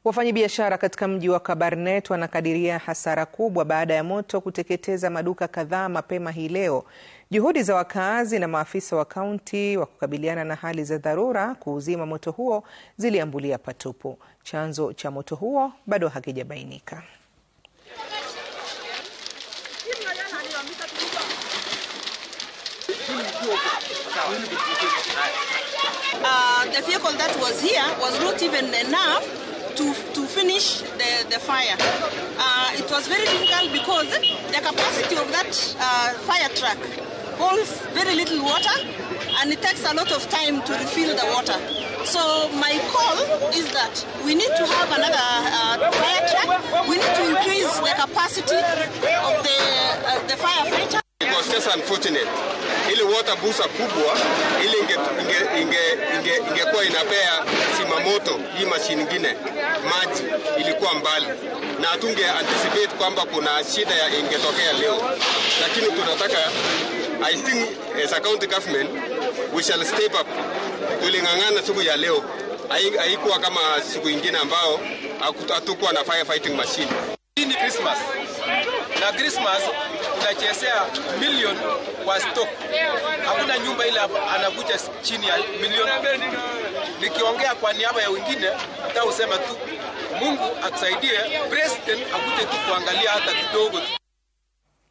Wafanyabiashara katika mji wa Kabarnet wanakadiria hasara kubwa baada ya moto kuteketeza maduka kadhaa mapema hii leo. Juhudi za wakazi na maafisa wa kaunti wa kukabiliana na hali za dharura kuuzima moto huo ziliambulia patupu. Chanzo cha moto huo bado hakijabainika. The vehicle that was here was not even enough to finish the fire. It was very difficult because the capacity of that fire truck holds very little water and it takes a lot of time to refill the water. So my call is that we need to have another fire truck. We need to increase the capacity of the firefighter. It was just unfortunate. Ile water booster kubwa ile ingekuwa inapea simamoto hii mashine nyingine maji ilikuwa mbali na hatunge anticipate kwamba kuna shida ya ingetokea leo, lakini tunataka, I think as a county government we shall step up. Tulingangana siku ya leo, haikuwa kama siku nyingine ambao hatukuwa na firefighting machine. Hii ni Christmas na Christmas tunachezea milioni kwa stock. Hakuna nyumba ile anakuja chini ya milioni. Nikiongea kwa niaba ya wengine nataka usema tu Mungu atusaidie, president akuje tu kuangalia hata kidogo.